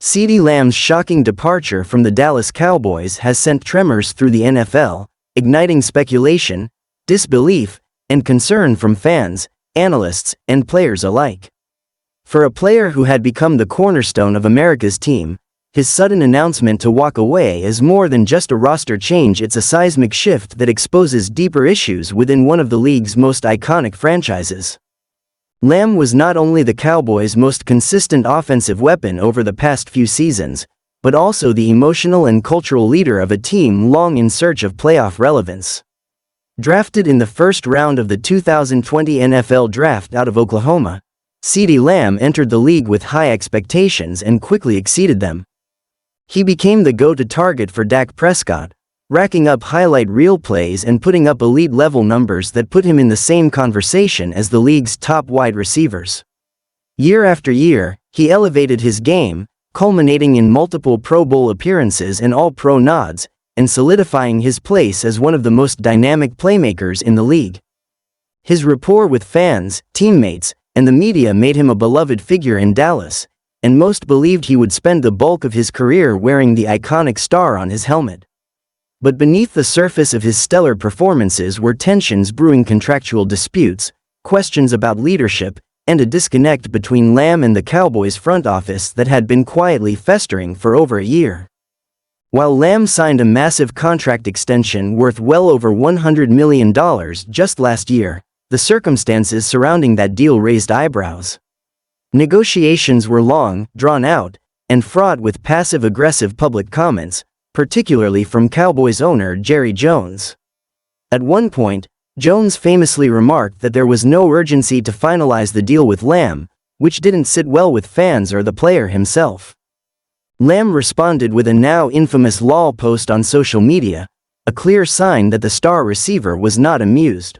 CeeDee Lamb's shocking departure from the Dallas Cowboys has sent tremors through the NFL, igniting speculation, disbelief, and concern from fans, analysts, and players alike. For a player who had become the cornerstone of America's team, his sudden announcement to walk away is more than just a roster change. It's a seismic shift that exposes deeper issues within one of the league's most iconic franchises. Lamb was not only the Cowboys' most consistent offensive weapon over the past few seasons, but also the emotional and cultural leader of a team long in search of playoff relevance. Drafted in the first round of the 2020 NFL Draft out of Oklahoma, CeeDee Lamb entered the league with high expectations and quickly exceeded them. He became the go-to target for Dak Prescott, racking up highlight reel plays and putting up elite-level numbers that put him in the same conversation as the league's top wide receivers. Year after year, he elevated his game, culminating in multiple Pro Bowl appearances and All-Pro nods, and solidifying his place as one of the most dynamic playmakers in the league. His rapport with fans, teammates, and the media made him a beloved figure in Dallas, and most believed he would spend the bulk of his career wearing the iconic star on his helmet. But beneath the surface of his stellar performances were tensions brewing: contractual disputes, questions about leadership, and a disconnect between Lamb and the Cowboys' front office that had been quietly festering for over a year. While Lamb signed a massive contract extension worth well over $100 million just last year, the circumstances surrounding that deal raised eyebrows. Negotiations were long, drawn out, and fraught with passive-aggressive public comments, particularly from Cowboys owner Jerry Jones. At one point, Jones famously remarked that there was no urgency to finalize the deal with Lamb, which didn't sit well with fans or the player himself. Lamb responded with a now infamous LOL post on social media, a clear sign that the star receiver was not amused.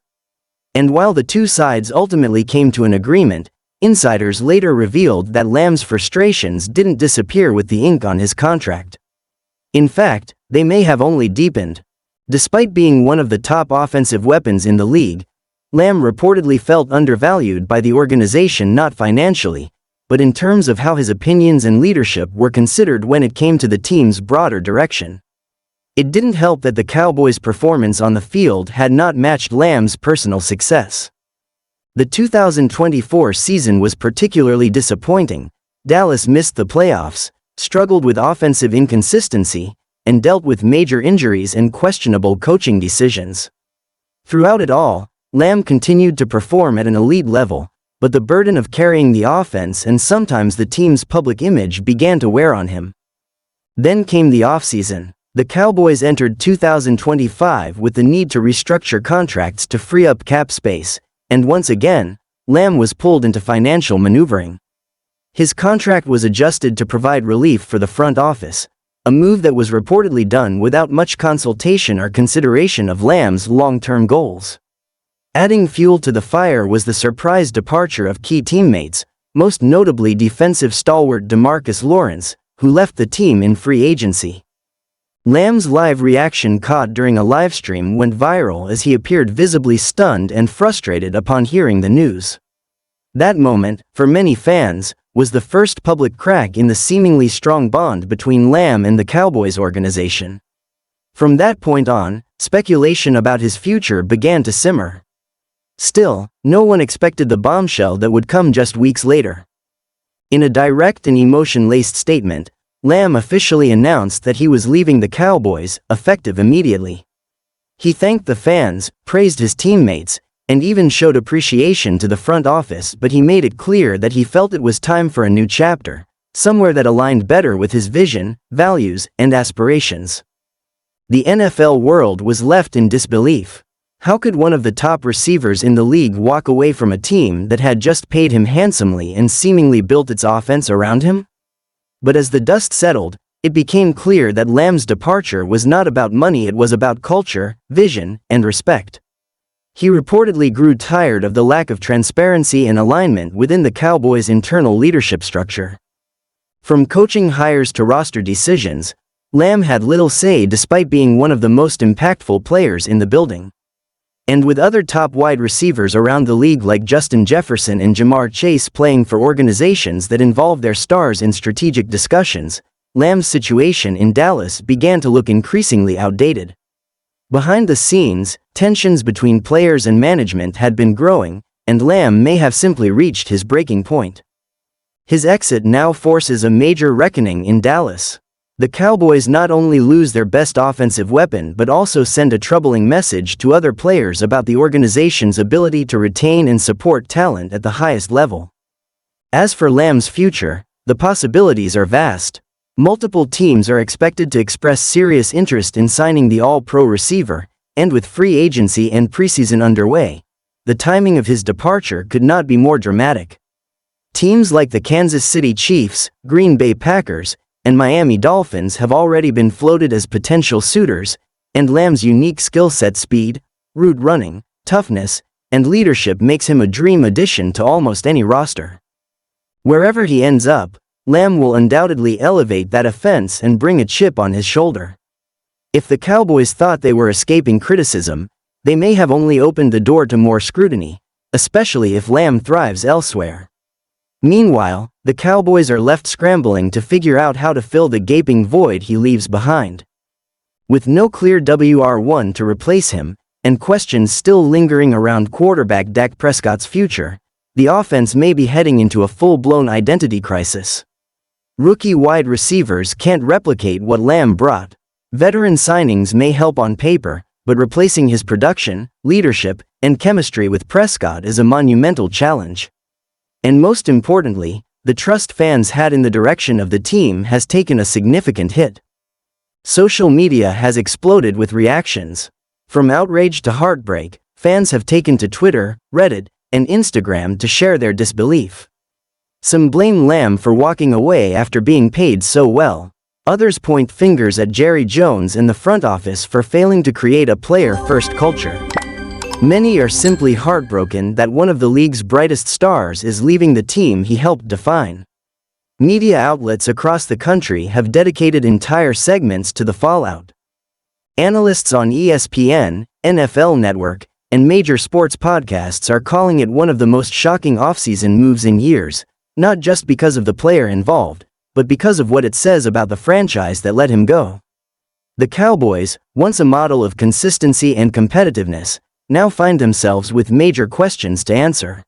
And while the two sides ultimately came to an agreement, insiders later revealed that Lamb's frustrations didn't disappear with the ink on his contract. In fact, they may have only deepened. Despite being one of the top offensive weapons in the league, Lamb reportedly felt undervalued by the organization, not financially, but in terms of how his opinions and leadership were considered when it came to the team's broader direction. It didn't help that the Cowboys' performance on the field had not matched Lamb's personal success. The 2024 season was particularly disappointing. Dallas missed the playoffs, struggled with offensive inconsistency, and dealt with major injuries and questionable coaching decisions. Throughout it all, Lamb continued to perform at an elite level, but the burden of carrying the offense and sometimes the team's public image began to wear on him. Then came the offseason. The Cowboys entered 2025 with the need to restructure contracts to free up cap space, and once again, Lamb was pulled into financial maneuvering. His contract was adjusted to provide relief for the front office, a move that was reportedly done without much consultation or consideration of Lamb's long-term goals. Adding fuel to the fire was the surprise departure of key teammates, most notably defensive stalwart DeMarcus Lawrence, who left the team in free agency. Lamb's live reaction caught during a livestream went viral as he appeared visibly stunned and frustrated upon hearing the news. That moment, for many fans, was the first public crack in the seemingly strong bond between Lamb and the Cowboys organization. From that point on, speculation about his future began to simmer. Still, no one expected the bombshell that would come just weeks later. In a direct and emotion-laced statement, Lamb officially announced that he was leaving the Cowboys, effective immediately. He thanked the fans, praised his teammates, and even showed appreciation to the front office, but he made it clear that he felt it was time for a new chapter, somewhere that aligned better with his vision, values, and aspirations. The NFL world was left in disbelief. How could one of the top receivers in the league walk away from a team that had just paid him handsomely and seemingly built its offense around him? But as the dust settled, it became clear that Lamb's departure was not about money, it was about culture, vision, and respect. He reportedly grew tired of the lack of transparency and alignment within the Cowboys' internal leadership structure. From coaching hires to roster decisions, Lamb had little say despite being one of the most impactful players in the building. And with other top wide receivers around the league like Justin Jefferson and Jamar Chase playing for organizations that involve their stars in strategic discussions, Lamb's situation in Dallas began to look increasingly outdated. Behind the scenes, tensions between players and management had been growing, and Lamb may have simply reached his breaking point. His exit now forces a major reckoning in Dallas. The Cowboys not only lose their best offensive weapon but also send a troubling message to other players about the organization's ability to retain and support talent at the highest level. As for Lamb's future, the possibilities are vast. Multiple teams are expected to express serious interest in signing the All-Pro receiver, and with free agency and preseason underway, the timing of his departure could not be more dramatic. Teams like the Kansas City Chiefs, Green Bay Packers, and Miami Dolphins have already been floated as potential suitors, and Lamb's unique skill set, speed, route running, toughness, and leadership makes him a dream addition to almost any roster. Wherever he ends up, Lamb will undoubtedly elevate that offense and bring a chip on his shoulder. If the Cowboys thought they were escaping criticism, they may have only opened the door to more scrutiny, especially if Lamb thrives elsewhere. Meanwhile, the Cowboys are left scrambling to figure out how to fill the gaping void he leaves behind. With no clear WR1 to replace him, and questions still lingering around quarterback Dak Prescott's future, the offense may be heading into a full-blown identity crisis. Rookie wide receivers can't replicate what Lamb brought. Veteran signings may help on paper, but replacing his production, leadership, and chemistry with Prescott is a monumental challenge. And most importantly, the trust fans had in the direction of the team has taken a significant hit. Social media has exploded with reactions. From outrage to heartbreak, fans have taken to Twitter, Reddit, and Instagram to share their disbelief. Some blame Lamb for walking away after being paid so well. Others point fingers at Jerry Jones and the front office for failing to create a player-first culture. Many are simply heartbroken that one of the league's brightest stars is leaving the team he helped define. Media outlets across the country have dedicated entire segments to the fallout. Analysts on ESPN, NFL Network, and major sports podcasts are calling it one of the most shocking offseason moves in years, not just because of the player involved, but because of what it says about the franchise that let him go. The Cowboys, once a model of consistency and competitiveness, now find themselves with major questions to answer.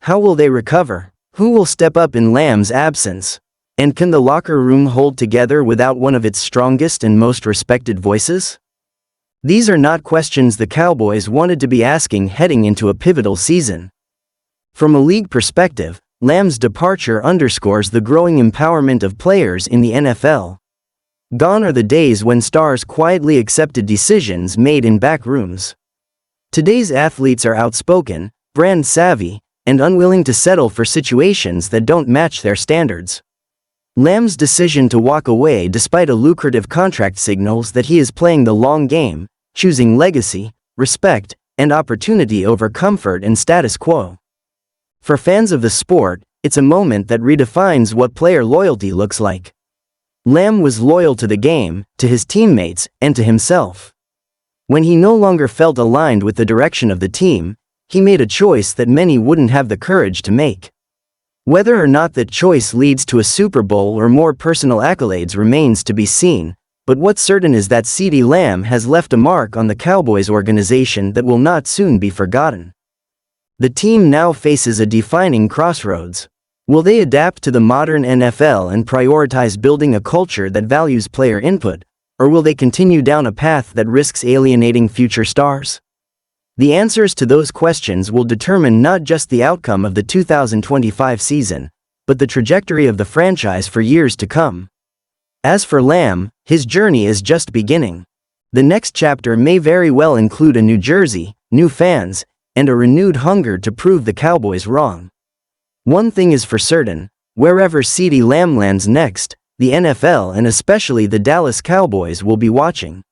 How will they recover? Who will step up in Lamb's absence? And can the locker room hold together without one of its strongest and most respected voices? These are not questions the Cowboys wanted to be asking heading into a pivotal season. From a league perspective, Lamb's departure underscores the growing empowerment of players in the NFL. Gone are the days when stars quietly accepted decisions made in back rooms. Today's athletes are outspoken, brand savvy, and unwilling to settle for situations that don't match their standards. Lamb's decision to walk away despite a lucrative contract signals that he is playing the long game, choosing legacy, respect, and opportunity over comfort and status quo. For fans of the sport, it's a moment that redefines what player loyalty looks like. Lamb was loyal to the game, to his teammates, and to himself. When he no longer felt aligned with the direction of the team, he made a choice that many wouldn't have the courage to make. Whether or not that choice leads to a Super Bowl or more personal accolades remains to be seen, but what's certain is that CeeDee Lamb has left a mark on the Cowboys organization that will not soon be forgotten. The team now faces a defining crossroads. Will they adapt to the modern NFL and prioritize building a culture that values player input, or will they continue down a path that risks alienating future stars? The answers to those questions will determine not just the outcome of the 2025 season, but the trajectory of the franchise for years to come. As for Lamb, his journey is just beginning. The next chapter may very well include a new jersey, new fans, and a renewed hunger to prove the Cowboys wrong. One thing is for certain, wherever CeeDee Lamb lands next, the NFL and especially the Dallas Cowboys will be watching.